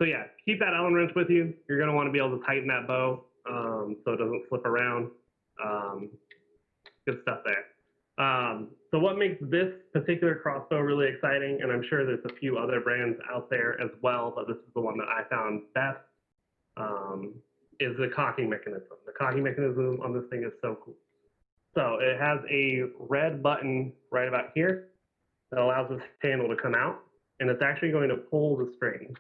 So yeah, keep that Allen wrench with you. You're going to want to be able to tighten that bow so it doesn't slip around. Good stuff there. So what makes this particular crossbow really exciting, and I'm sure there's a few other brands out there as well, but this is the one that I found best, is the cocking mechanism. The cocking mechanism on this thing is so cool. So it has a red button right about here that allows this handle to come out, and it's actually going to pull the string.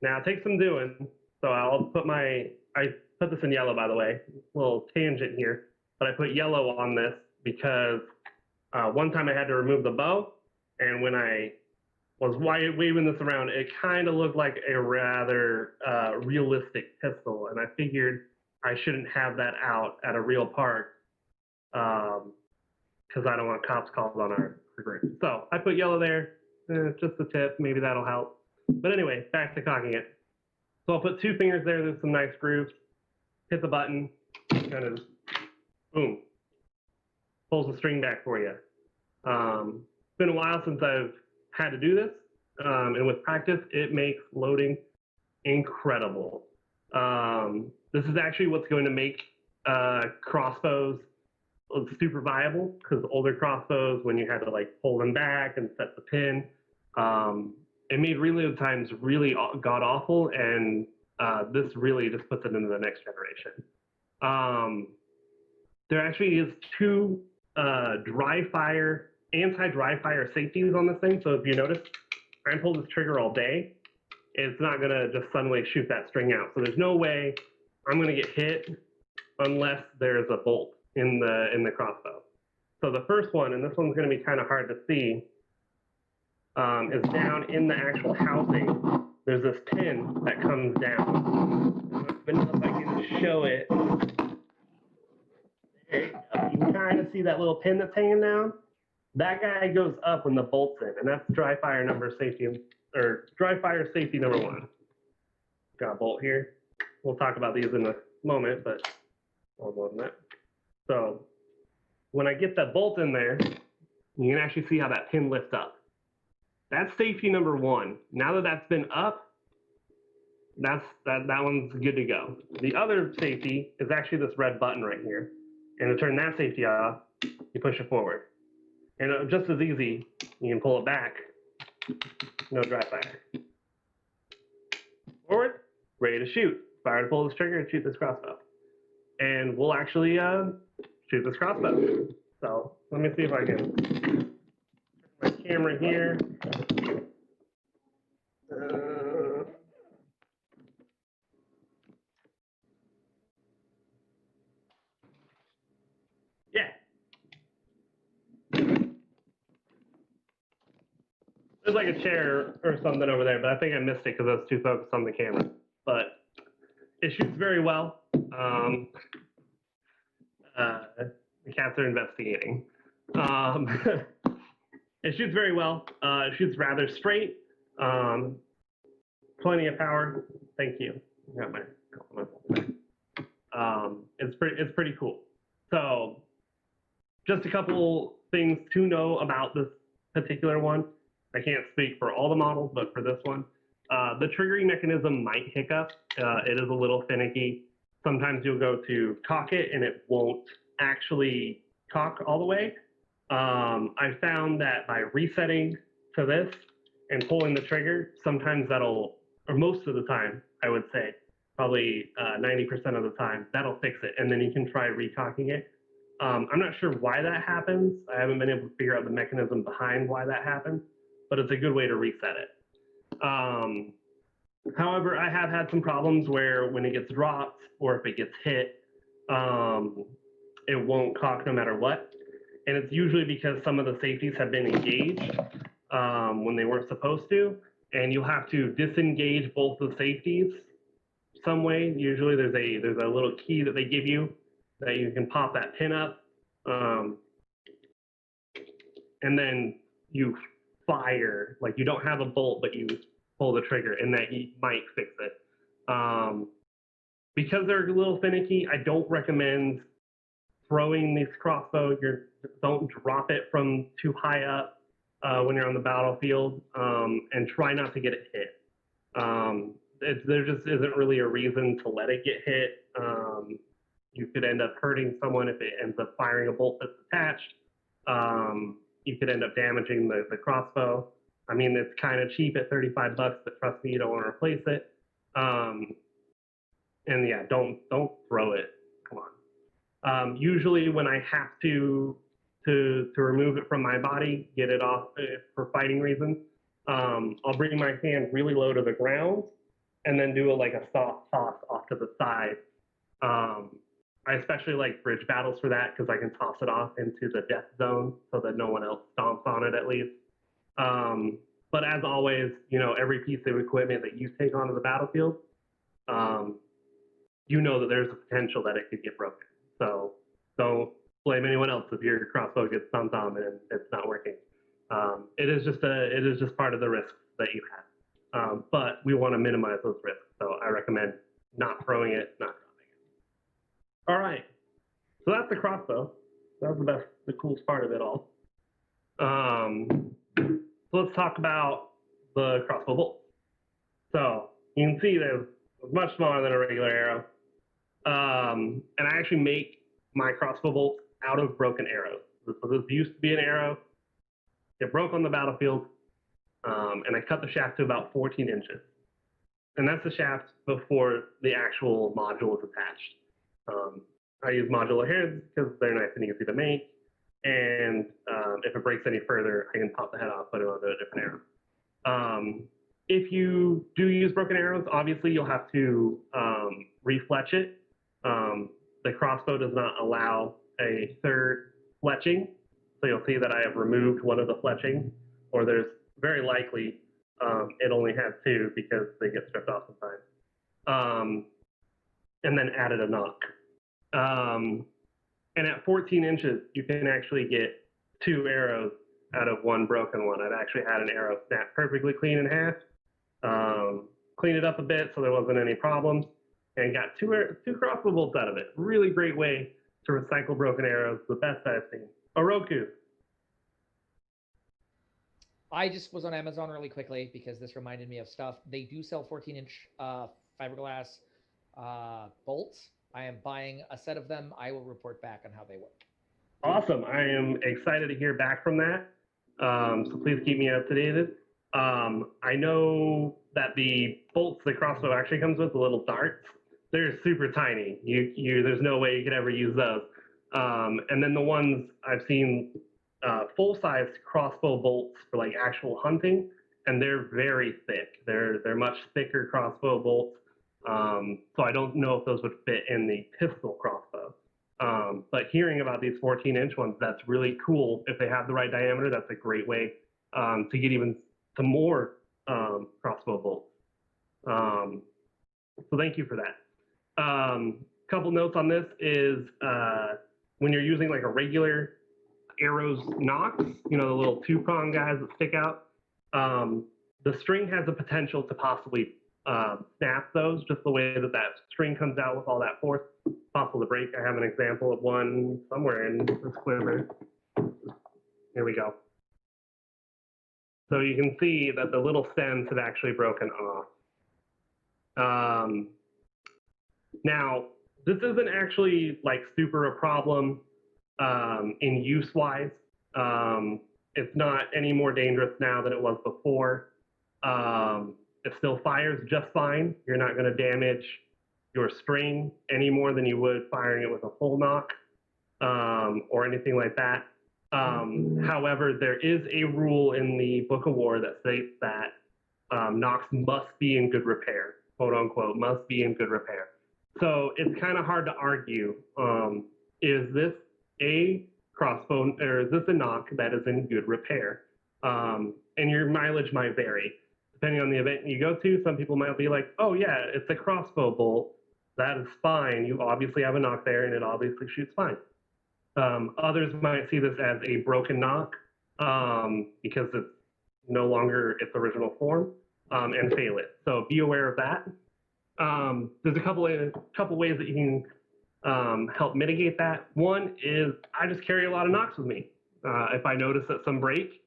Now it takes some doing, so I put this in yellow, by the way, little tangent here, but I put yellow on this because one time I had to remove the bow, and when I was waving this around, it kind of looked like a rather realistic pistol, and I figured I shouldn't have that out at a real park because I don't want cops called on our group. So I put yellow there, just a tip, maybe that'll help. But anyway, back to cocking it. So I'll put 2 fingers there, there's some nice grooves, hit the button, kind of, boom, pulls the string back for you. It's been a while since I've had to do this, and with practice, it makes loading incredible. This is actually what's going to make crossbows super viable, because older crossbows, when you had to like pull them back and set the pin, it made reload times really god awful, and this really just puts it into the next generation. There actually is 2 anti-dry fire safeties on this thing. So if you notice, I pull this trigger all day, it's not gonna just suddenly shoot that string out. So there's no way I'm gonna get hit unless there's a bolt in the crossbow. So the first one, and this one's gonna be kind of hard to see, is down in the actual housing. There's this pin that comes down. I don't know if I can show it. There you go. You can kind of see that little pin that's hanging down. That guy goes up when the bolt's in, and that's dry fire safety number 1. Got a bolt here. We'll talk about these in a moment, but hold on that. So when I get that bolt in there, you can actually see how that pin lifts up. That's safety number 1. Now that that's been up, that one's good to go. The other safety is actually this red button right here. And to turn that safety off, you push it forward. And just as easy, you can pull it back. No dry fire. Forward, ready to shoot. Fire to pull this trigger and shoot this crossbow. And we'll actually shoot this crossbow. So let me see if I can turn my camera here. Yeah. There's like a chair or something over there, but I think I missed it because I was too focused on the camera. But it shoots very well. The cats are investigating. It shoots very well. It shoots rather straight. Plenty of power. Thank you. Got my compliment. It's pretty cool. So just a couple things to know about this particular one. I can't speak for all the models, but for this one, the triggering mechanism might hiccup. It is a little finicky. Sometimes you'll go to cock it and it won't actually cock all the way. I found that by resetting to this and pulling the trigger, sometimes that'll, or most of the time, I would say, probably 90% of the time, that'll fix it. And then you can try recocking it. I'm not sure why that happens. I haven't been able to figure out the mechanism behind why that happens, but it's a good way to reset it. However, I have had some problems where when it gets dropped or if it gets hit, it won't cock no matter what. And it's usually because some of the safeties have been engaged when they weren't supposed to, and you'll have to disengage both the safeties some way. Usually there's a little key that they give you that you can pop that pin up, and then you fire, like you don't have a bolt, but you pull the trigger, and that might fix it. Because they're a little finicky, I don't recommend throwing these crossbows. Don't drop it from too high up when you're on the battlefield, and try not to get it hit. there just isn't really a reason to let it get hit. You could end up hurting someone if it ends up firing a bolt that's attached. You could end up damaging the crossbow. I mean, it's kind of cheap at $35, but trust me, you don't want to replace it. And yeah, don't throw it. Come on. Usually, when I have to remove it from my body, get it off for fighting reasons, I'll bring my hand really low to the ground and then do like a soft toss off to the side. I especially like bridge battles for that because I can toss it off into the death zone so that no one else stomps on it at least. But as always, you know, every piece of equipment that you take onto the battlefield, you know that there's a potential that it could get broken. So don't blame anyone else if your crossbow gets stomped on and it's not working. It is just part of the risks that you have. But we want to minimize those risks. So I recommend not throwing it, not dropping it. All right. So that's the crossbow. That's the coolest part of it all. So let's talk about the crossbow bolt. So you can see that it's much smaller than a regular arrow. And I actually make my crossbow bolt out of broken arrows. So this used to be an arrow. It broke on the battlefield, and I cut the shaft to about 14 inches. And that's the shaft before the actual module is attached. I use modular heads because they're nice and easy to make. And if it breaks any further, I can pop the head off, put it onto a different arrow. If you do use broken arrows, obviously you'll have to refletch it. The crossbow does not allow a third fletching. So you'll see that I have removed one of the fletching, or there's very likely it only has two because they get stripped off sometimes. And then added a knock. And at 14 inches, you can actually get 2 arrows out of one broken one. I've actually had an arrow snap perfectly clean in half, cleaned it up a bit so there wasn't any problems, and got two crossbow bolts out of it. Really great way to recycle broken arrows, the best I've seen. Oroku. I just was on Amazon really quickly because this reminded me of stuff. They do sell 14-inch fiberglass bolts. I am buying a set of them. I will report back on how they work. Awesome. I am excited to hear back from that. So please keep me up to date. I know that the bolts the crossbow actually comes with, the little darts, they're super tiny. There's no way you could ever use those. And then the ones I've seen full-sized crossbow bolts for like actual hunting, and they're very thick. They're much thicker crossbow bolts. So I don't know if those would fit in the pistol crossbow. But hearing about these 14-inch ones, that's really cool. If they have the right diameter, that's a great way to get even to more crossbow bolts. So thank you for that. Couple notes on this is when you're using like a regular arrows nocks, you know, the little 2-prong guys that stick out, the string has the potential to possibly snap those, just the way that string comes out with all that force. It's possible to break. I have an example of one somewhere in this quiver. Here we go. So you can see that the little stems have actually broken off. Now, this isn't actually like super a problem in use-wise. It's not any more dangerous now than it was before. It still fires just fine. You're not going to damage your string any more than you would firing it with a full knock or anything like that. However, there is a rule in the Book of War that states that knocks must be in good repair, quote unquote, must be in good repair. So it's kind of hard to argue, is this a crossbow or is this a knock that is in good repair? And your mileage might vary. Depending on the event you go to, some people might be like, oh yeah, it's a crossbow bolt. That is fine. You obviously have a knock there and it obviously shoots fine. Others might see this as a broken knock because it's no longer its original form and fail it. So be aware of that. There's a couple ways that you can help mitigate that. One is I just carry a lot of knocks with me. If I notice that some break,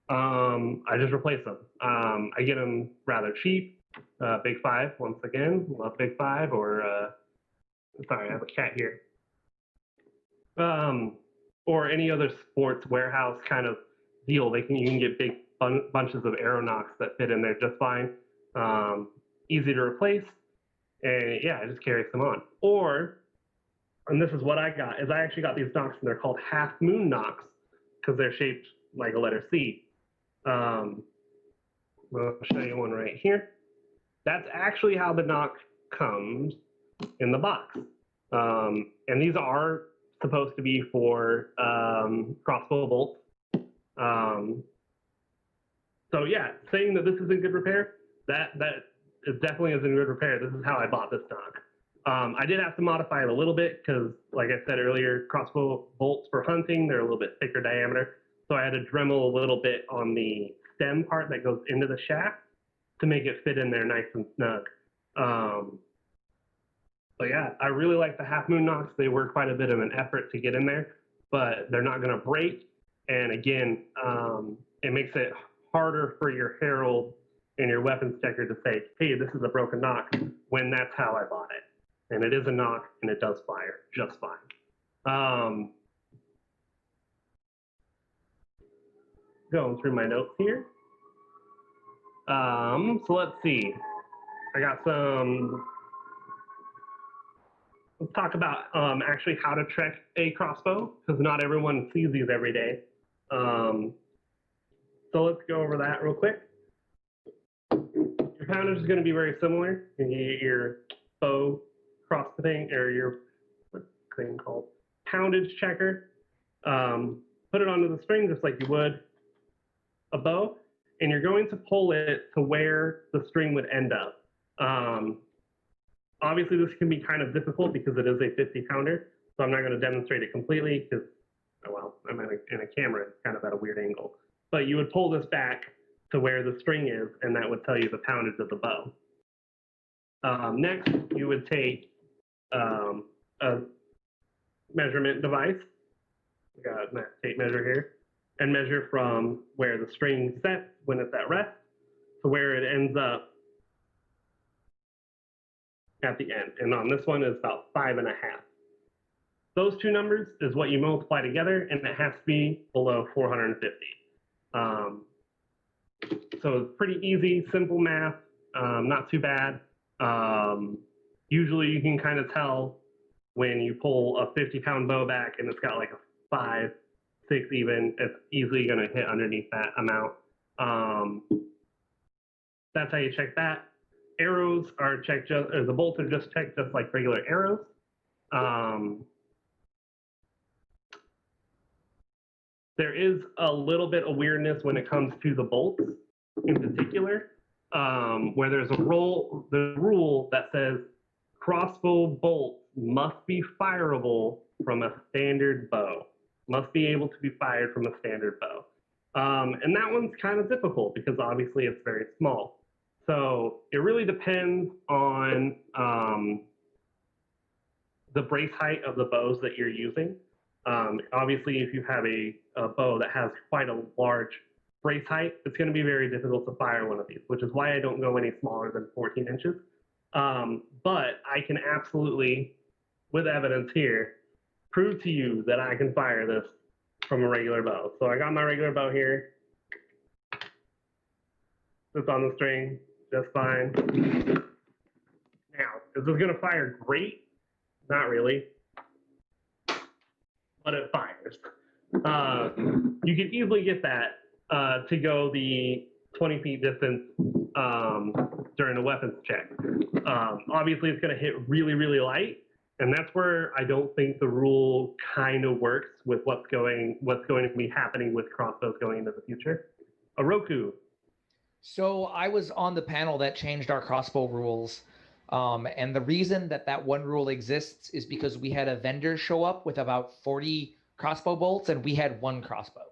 I just replace them. I get them rather cheap. Big Five, once again, love Big Five, or sorry, I have a cat here. Or any other sports warehouse kind of deal. You can get big bunches of Aeronauts that fit in there just fine. Easy to replace, and yeah, I just carry some on. Or, and this is what I got, is I actually got these Nocks, and they're called Half Moon Nocks because they're shaped like a letter C. I'll show you one right here. That's actually how the Nock comes in the box. And these are supposed to be for crossbow bolts. So yeah, saying that this is in good repair, that it definitely is in good repair. This is how I bought this Nock. I did have to modify it a little bit because, like I said earlier, crossbow bolts for hunting, they're a little bit thicker diameter. So I had to Dremel a little bit on the stem part that goes into the shaft to make it fit in there nice and snug. But yeah, I really like the Half Moon Nocks. They were quite a bit of an effort to get in there, but they're not going to break. And again, it makes it harder for your herald and your weapons checker to say, hey, this is a broken Nock, when that's how I bought it. And it is a Nock, and it does fire just fine. Going through my notes here. So let's see. I got some. Let's talk about actually how to trek a crossbow, because not everyone sees these every day. So let's go over that real quick. Your poundage is going to be very similar. You get your bow cross thing, or your what's the thing called? Poundage checker. Put it onto the string just like you would a bow, and you're going to pull it to where the string would end up. Obviously, this can be kind of difficult because it is a 50-pounder, so I'm not going to demonstrate it completely because, well, I'm in a camera, it's kind of at a weird angle. But you would pull this back to where the string is, and that would tell you the poundage of the bow. Next, you would take a measurement device. We got a tape measure here, and measure from where the string sets when it's at rest to where it ends up at the end. And on this one is about 5.5. Those two numbers is what you multiply together, and it has to be below 450. So it's pretty easy, simple math, not too bad. Usually you can kind of tell when you pull a 50-pound bow back and it's got like a 5, 6 even, it's easily going to hit underneath that amount. That's how you check that. Arrows are checked or the bolts are just checked just like regular arrows. There is a little bit of weirdness when it comes to the bolts in particular, where there's a rule that says crossbow bolts must be fireable from a standard bow. Must be able to be fired from a standard bow. And that one's kind of difficult because obviously it's very small. So it really depends on the brace height of the bows that you're using. Obviously, if you have a bow that has quite a large brace height, it's going to be very difficult to fire one of these, which is why I don't go any smaller than 14 inches. But I can absolutely, with evidence here, prove to you that I can fire this from a regular bow. So I got my regular bow here. It's on the string just fine. Now, is this going to fire great? Not really. But it fires. You can easily get that to go the 20 feet distance during a weapons check. Obviously, it's going to hit really, really light, and that's where I don't think the rule kind of works with what's going to be happening with crossbows going into the future. Oroku. So I was on the panel that changed our crossbow rules. And the reason that one rule exists is because we had a vendor show up with about 40 crossbow bolts and we had one crossbow.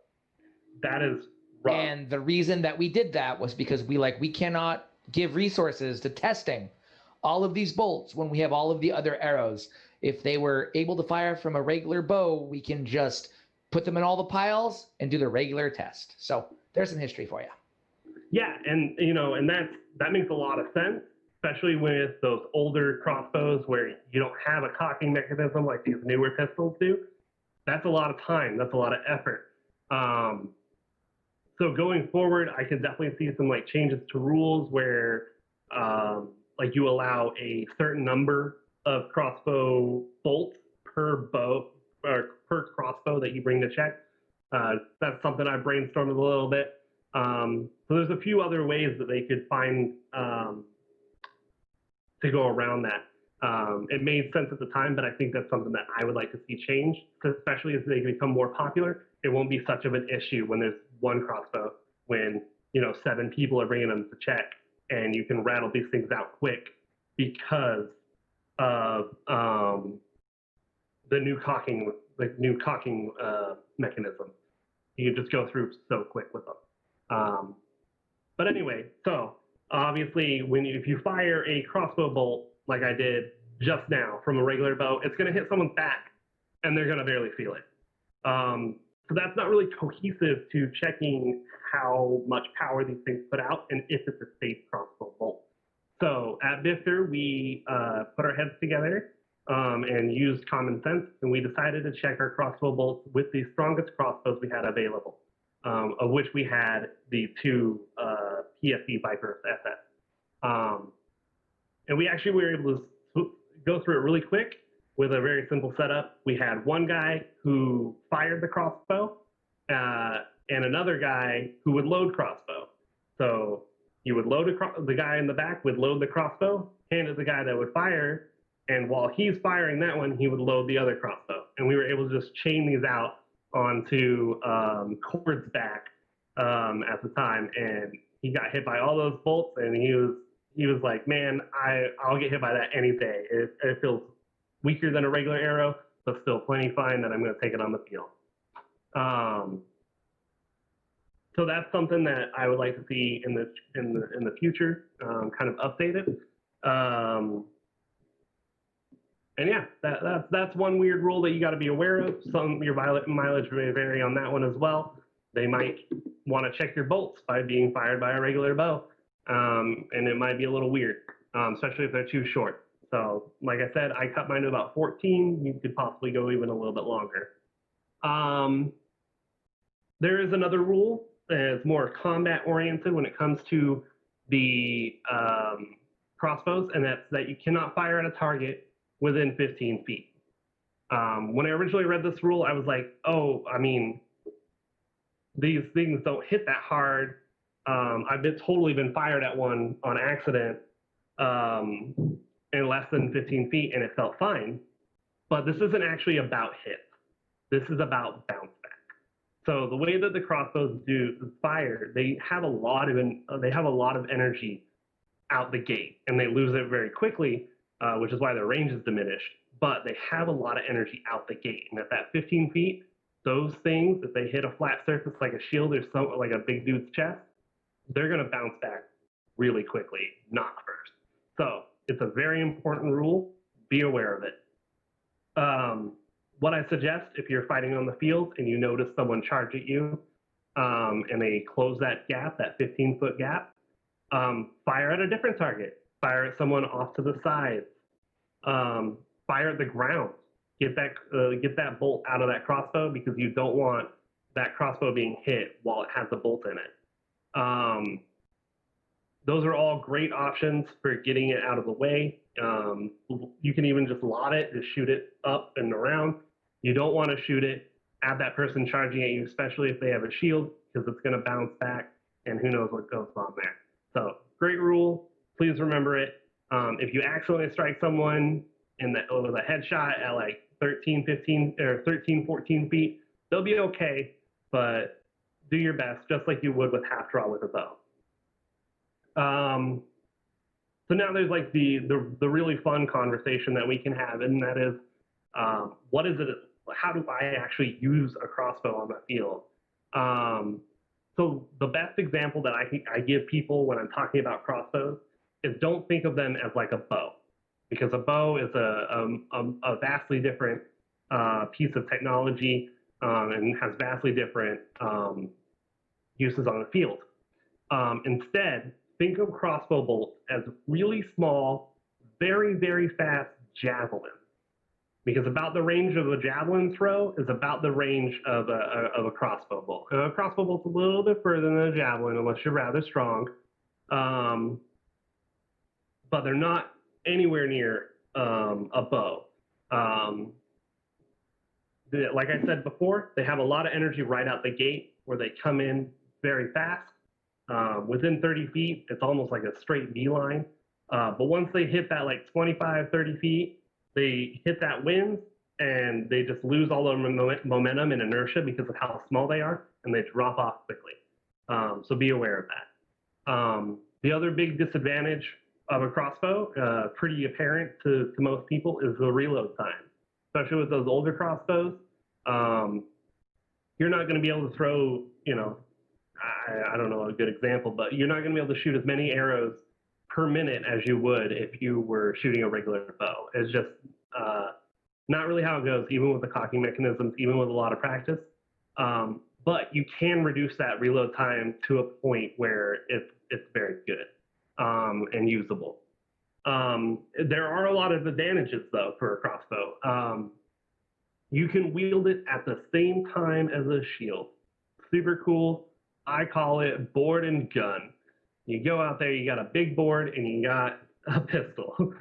That is rough. And the reason that we did that was because we cannot give resources to testing all of these bolts when we have all of the other arrows. If they were able to fire from a regular bow, we can just put them in all the piles and do the regular test. So there's some history for you. Yeah, and and that makes a lot of sense, especially with those older crossbows where you don't have a cocking mechanism like these newer pistols do. That's a lot of time. That's a lot of effort. Um, so going forward, I can definitely see some like changes to rules where like you allow a certain number of crossbow bolts per bow or per crossbow that you bring to check. That's something I brainstormed a little bit. So there's a few other ways that they could find to go around that. It made sense at the time, but I think that's something that I would like to see change, especially as they become more popular. It won't be such of an issue when there's one crossbow, when 7 people are bringing them to check, and you can rattle these things out quick because of the new cocking, mechanism. You can just go through so quick with them. But anyway, so obviously, if you fire a crossbow bolt like I did just now from a regular bow, it's going to hit someone's back, and they're going to barely feel it. So that's not really cohesive to checking how much power these things put out and if it's a safe crossbow bolt. So at Bifter, we put our heads together and used common sense, and we decided to check our crossbow bolts with the strongest crossbows we had available, of which we had the 2 PFD Viper SS. And we actually were able to go through it really quick with a very simple setup. We had one guy who fired the crossbow and another guy who would load crossbow. So you would load the guy in the back would load the crossbow, hand it to the guy that would fire, and while he's firing that one, he would load the other crossbow. And we were able to just chain these out onto Cord's back at the time, and he got hit by all those bolts, and he was like, man, I'll get hit by that any day. It feels weaker than a regular arrow, but still plenty fine that I'm going to take it on the field. So that's something that I would like to see in the future, kind of updated. And yeah, that's one weird rule that you got to be aware of. Your mileage may vary on that one as well. They might want to check your bolts by being fired by a regular bow, and it might be a little weird, especially if they're too short. So, like I said, I cut mine to about 14. You could possibly go even a little bit longer. There is another rule that's more combat oriented when it comes to the crossbows, and that's that you cannot fire at a target within 15 feet. When I originally read this rule, I was like, oh, I mean, these things don't hit that hard. I've totally been fired at one on accident in less than 15 feet, and it felt fine. But this isn't actually about hits. This is about bounce back. So the way that the crossbows do fire, they have a lot of energy out the gate, and they lose it very quickly, which is why their range is diminished. But they have a lot of energy out the gate, and at that 15 feet, those things, if they hit a flat surface like a shield or something like a big dude's chest, they're going to bounce back really quickly, not first. So it's a very important rule. Be aware of it. What I suggest, if you're fighting on the field and you notice someone charge at you and they close that gap, that 15-foot gap, fire at a different target. Fire at someone off to the side. Fire at the ground. Get that bolt out of that crossbow, because you don't want that crossbow being hit while it has a bolt in it. Those are all great options for getting it out of the way. You can even just lot it, just shoot it up and around. You don't want to shoot it at that person charging at you, especially if they have a shield, because it's going to bounce back, and who knows what goes on there. So great rule. Please remember it. If you accidentally strike someone with a headshot at like 13, 15, or 13, 14 feet, they'll be okay, but do your best, just like you would with half draw with a bow. So now there's like the really fun conversation that we can have, and that is, what is it? How do I actually use a crossbow on the field? So the best example that I give people when I'm talking about crossbows is, don't think of them as like a bow, because a bow is a vastly different piece of technology and has vastly different uses on the field. Instead, think of crossbow bolts as really small, very, very fast javelins. Because about the range of a javelin throw is about the range of a crossbow bolt. A crossbow bolt's a little bit further than a javelin unless you're rather strong. But they're not anywhere near a bow. Like I said before, they have a lot of energy right out the gate where they come in very fast. Within 30 feet, it's almost like a straight beeline. But once they hit that like 25, 30 feet, they hit that wind and they just lose all their momentum and inertia because of how small they are, and they drop off quickly. So be aware of that. The other big disadvantage of a crossbow, pretty apparent to most people, is the reload time. Especially with those older crossbows, you're not going to be able to throw, I don't know a good example, but you're not going to be able to shoot as many arrows per minute as you would if you were shooting a regular bow. It's just not really how it goes, even with the cocking mechanisms, even with a lot of practice. But you can reduce that reload time to a point where it's very good and usable. There are a lot of advantages, though, for a crossbow. You can wield it at the same time as a shield. Super cool. I call it board and gun. You go out there, you got a big board, and you got a pistol.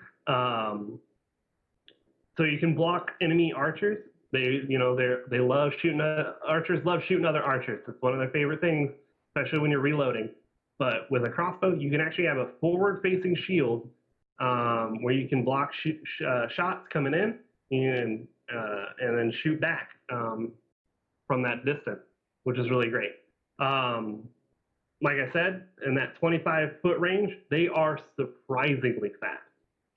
So you can block enemy archers. They love shooting. Archers love shooting other archers. It's one of their favorite things, especially when you're reloading. But with a crossbow, you can actually have a forward-facing shield where you can block shots coming in and then shoot back from that distance, which is really great. Like I said, in that 25-foot range, they are surprisingly fast.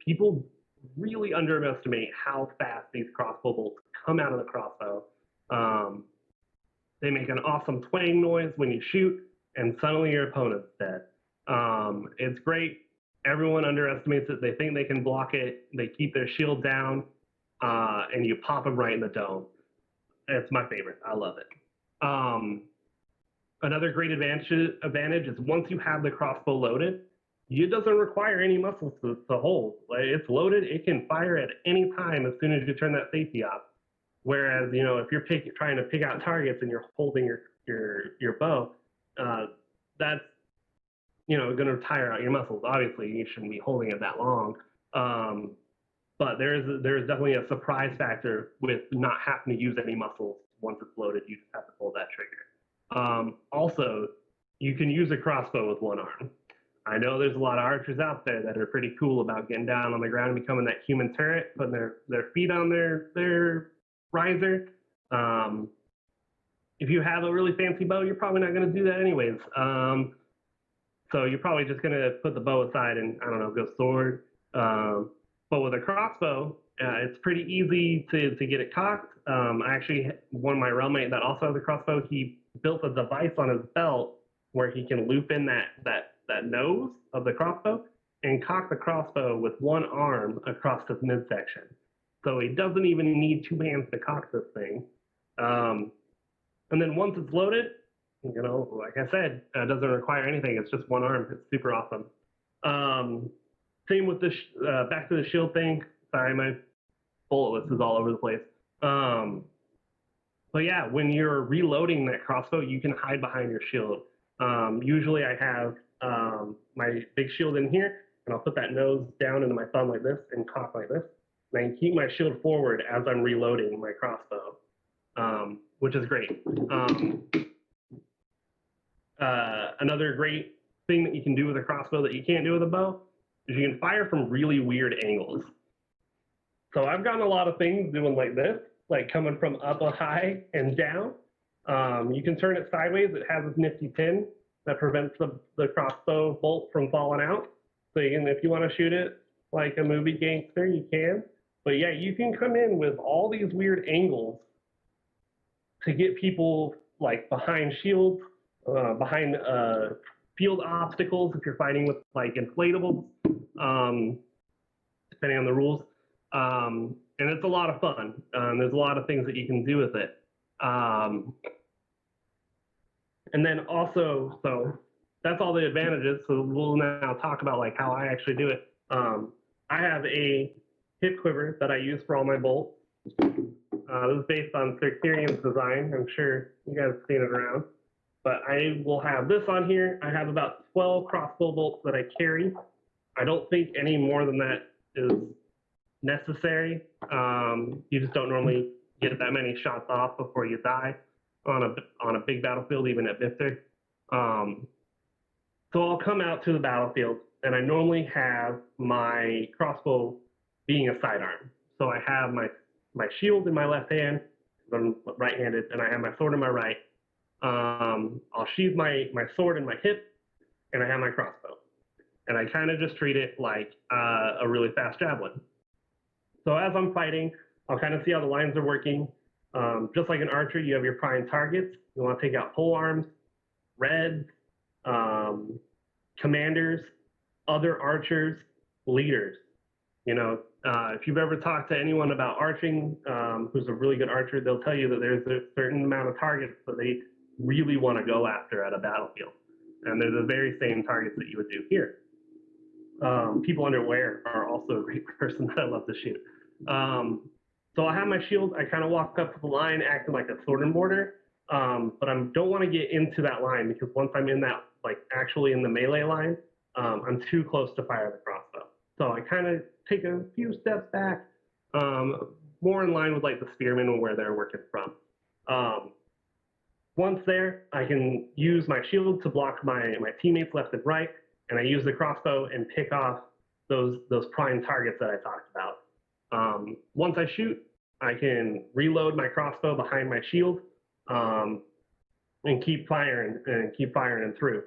People really underestimate how fast these crossbow bolts come out of the crossbow. They make an awesome twang noise when you shoot, and suddenly your opponent's dead. It's great. Everyone underestimates it. They think they can block it. They keep their shield down, and you pop them right in the dome. It's my favorite. I love it. Another great advantage is once you have the crossbow loaded, it doesn't require any muscles to hold. Like, it's loaded. It can fire at any time as soon as you turn that safety off. Whereas, if you're trying to pick out targets and you're holding your bow, that's going to tire out your muscles. Obviously, you shouldn't be holding it that long. But there's definitely a surprise factor with not having to use any muscles once it's loaded. You just have to pull that trigger. Also, you can use a crossbow with one arm. I know there's a lot of archers out there that are pretty cool about getting down on the ground and becoming that human turret, putting their feet on their riser. If you have a really fancy bow, you're probably not going to do that anyways. So you're probably just going to put the bow aside and, I don't know, go sword. But with a crossbow, it's pretty easy to get it cocked. Actually, one of my realmate that also has a crossbow, he built a device on his belt where he can loop in that nose of the crossbow and cock the crossbow with one arm across his midsection. So he doesn't even need two hands to cock this thing. And then once it's loaded, like I said, it doesn't require anything. It's just one arm. It's super awesome. Same with this, back to the shield thing. Sorry, my bullet list is all over the place. But yeah, when you're reloading that crossbow, you can hide behind your shield. Usually I have my big shield in here, and I'll put that nose down into my thumb like this and cock like this. And I can keep my shield forward as I'm reloading my crossbow, which is great. Another great thing that you can do with a crossbow that you can't do with a bow is you can fire from really weird angles. So I've gotten a lot of things doing like this, like coming from up high and down. You can turn it sideways. It has this nifty pin that prevents the crossbow bolt from falling out. So if you want to shoot it like a movie gangster, you can. But yeah, you can come in with all these weird angles to get people like behind shields, behind field obstacles if you're fighting with like inflatables, depending on the rules. And it's a lot of fun. There's a lot of things that you can do with it. And then also, so that's all the advantages. So we'll now talk about like how I actually do it. I have a hip quiver that I use for all my bolts. This is based on Circarian's design. I'm sure you guys have seen it around. But I will have this on here. I have about 12 crossbow bolts that I carry. I don't think any more than that is necessary. You just don't normally get that many shots off before you die on a big battlefield, even at Victor. So I'll come out to the battlefield, and I normally have my crossbow being a sidearm. So I have my shield in my left hand, I'm right-handed, and I have my sword in my right. I'll sheathe my sword in my hip, and I have my crossbow. And I kind of just treat it like a really fast javelin. So as I'm fighting, I'll kind of see how the lines are working. Just like an archer, you have your prime targets. You want to take out pole arms, reds, commanders, other archers, leaders. You know, if you've ever talked to anyone about arching, who's a really good archer, they'll tell you that there's a certain amount of targets that they really want to go after at a battlefield. And they're the very same targets that you would do here. People underwear are also a great person that I love to shoot. So I have my shield. I kind of walk up to the line acting like a sword and mortar. But I don't want to get into that line because once I'm in that, like actually in the melee line, I'm too close to fire the crossbow. So I kind of take a few steps back, more in line with like the spearmen and where they're working from. Once there, I can use my shield to block my teammates left and right, and I use the crossbow and pick off those prime targets that I talked about. Once I shoot, I can reload my crossbow behind my shield, and keep firing and through.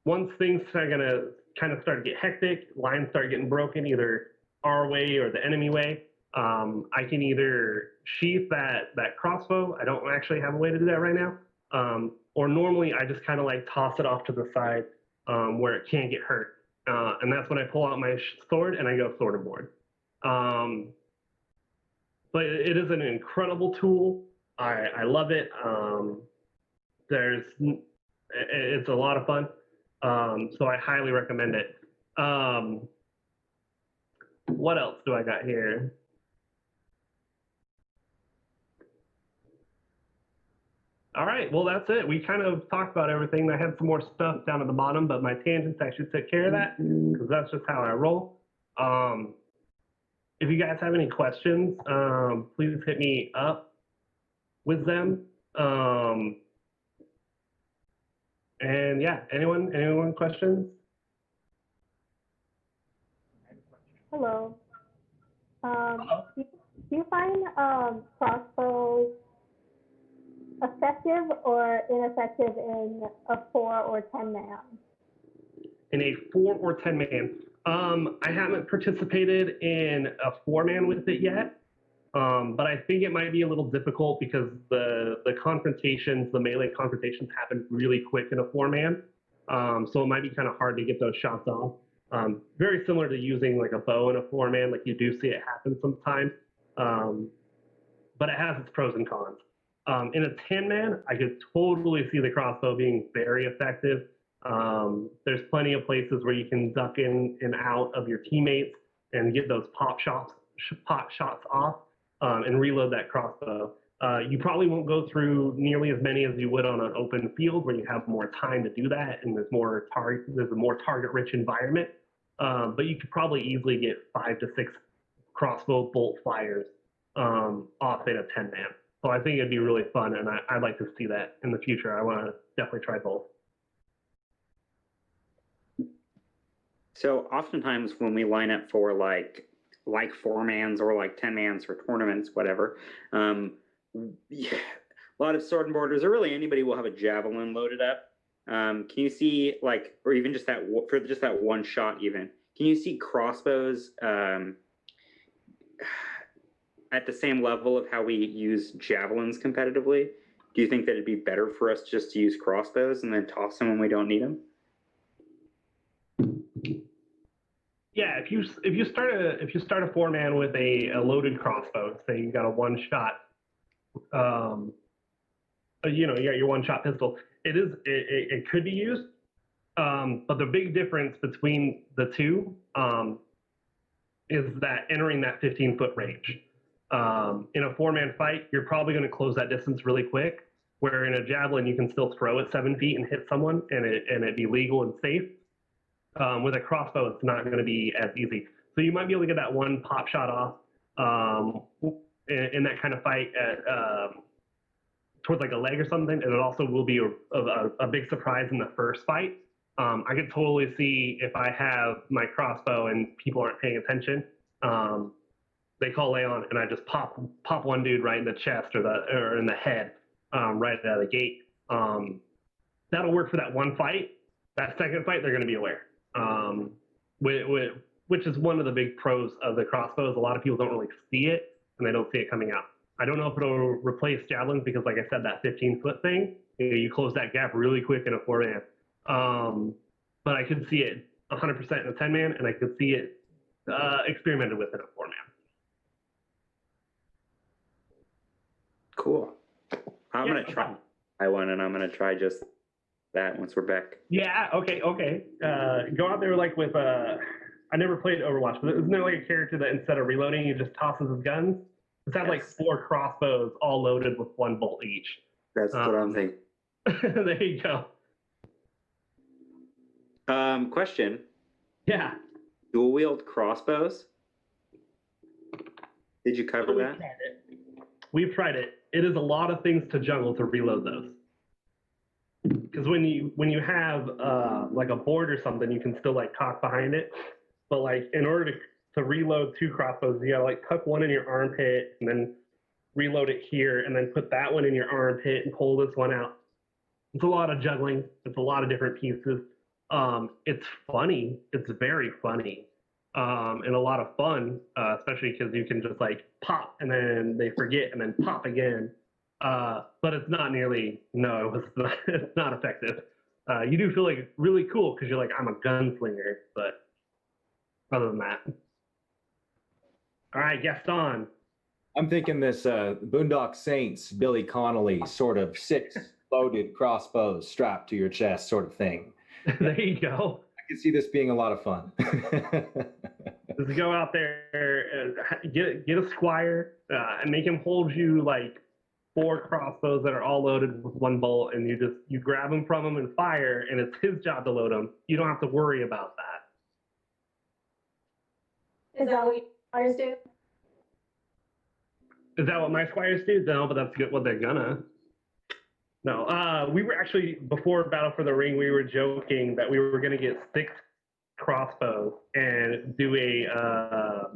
Once things are gonna kind of start to get hectic, lines start getting broken either our way or the enemy way, I can either sheath that crossbow. I don't actually have a way to do that right now. Or normally I just kind of like toss it off to the side where it can't get hurt. And that's when I pull out my sword and I go sword and board. But it is an incredible tool. I love it. It's a lot of fun. So I highly recommend it. What else do I got here? All right, well, that's it. We kind of talked about everything. I had some more stuff down at the bottom, but my tangents actually took care of that because that's just how I roll. If you guys have any questions, please hit me up with them. And yeah, anyone questions? Hello. Do you find crossbows effective or ineffective in a 4 or 10 man? In a 4 or 10 man. I haven't participated in a 4-man with it yet, but I think it might be a little difficult because the confrontations, the melee confrontations happen really quick in a 4-man. So it might be kind of hard to get those shots off. Very similar to using like a bow in a 4-man, like you do see it happen sometimes. But it has its pros and cons. In a 10-man, I could totally see the crossbow being very effective. There's plenty of places where you can duck in and out of your teammates and get those pot shots off and reload that crossbow. You probably won't go through nearly as many as you would on an open field where you have more time to do that and there's a more target-rich environment. But you could probably easily get 5 to 6 crossbow bolt fires off in a 10-man. So I think it'd be really fun, and I'd like to see that in the future. I want to definitely try both. So oftentimes when we line up for like 4-mans or like 10-mans for tournaments, whatever, yeah, a lot of sword and borders, or really anybody will have a javelin loaded up. Can you see like, or even just that for just that one shot even, can you see crossbows at the same level of how we use javelins competitively? Do you think that it'd be better for us just to use crossbows and then toss them when we don't need them? Yeah, if you start a 4-man with a loaded crossbow, say you got a 1-shot, you got your 1-shot pistol. It could be used, But the big difference between the two is that entering that 15-foot range. In a 4-man fight, you're probably going to close that distance really quick. Where in a javelin, you can still throw it 7 feet and hit someone, and it be legal and safe. With a crossbow, it's not going to be as easy. So you might be able to get that one pop shot off in that kind of fight towards like a leg or something, and it also will be a big surprise in the first fight. I could totally see if I have my crossbow and people aren't paying attention, they call Leon, and I just pop one dude right in the chest or in the head right out of the gate. That'll work for that one fight. That second fight, they're going to be aware, which is one of the big pros of the crossbows. A lot of people don't really see it, and they don't see it coming out. I don't know if it'll replace javelins because, like I said, that 15-foot thing, you close that gap really quick in a 4-man. But I could see it 100% in a 10-man, and I could see it experimented with in a 4-man. Cool. I'm going to try one, and I'm going to try just that once we're back. Yeah, okay. Go out there like with I never played Overwatch, but isn't there like a character that instead of reloading, he just tosses his guns? It's had like 4 crossbows all loaded with 1 bolt each. That's what I'm thinking. There you go. Question. Yeah. Dual wield crossbows? Did you cover that? We've tried it. It is a lot of things to juggle to reload those. Because when you have like a board or something, you can still like talk behind it. But like in order to reload 2 crossbows, you gotta like tuck one in your armpit and then reload it here, and then put that one in your armpit and pull this one out. It's a lot of juggling. It's a lot of different pieces. It's funny. It's very funny. And a lot of fun, especially because you can just like pop and then they forget and then pop again. But it's not it's not effective. You do feel like really cool because you're like, I'm a gunslinger, but other than that. All right, Gaston. I'm thinking this Boondock Saints, Billy Connolly sort of 6 loaded crossbows strapped to your chest sort of thing. There you go. I can see this being a lot of fun. Just go out there and get a squire and make him hold you like 4 crossbows that are all loaded with 1 bolt, and you grab them from him and fire, and it's his job to load them. You don't have to worry about that. Is that what ours do? Is that what my squires do? No, but that's what they're gonna. No, we were actually, before Battle for the Ring, we were joking that we were gonna get 6 crossbows and do a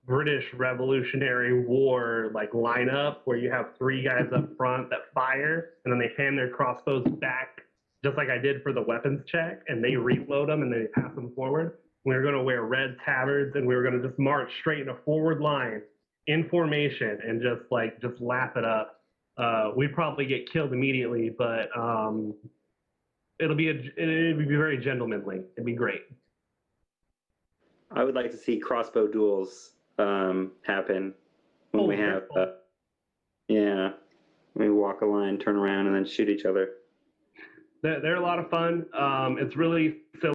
British Revolutionary War like lineup where you have 3 guys up front that fire, and then they hand their crossbows back, just like I did for the weapons check, and they reload them and they pass them forward. We were going to wear red tabards, and we were going to just march straight in a forward line in formation and just lap it up. We'd probably get killed immediately, but it'd be very gentlemanly. It'd be great. I would like to see crossbow duels happen when we have we walk a line, turn around, and then shoot each other. They're a lot of fun. It's really silly.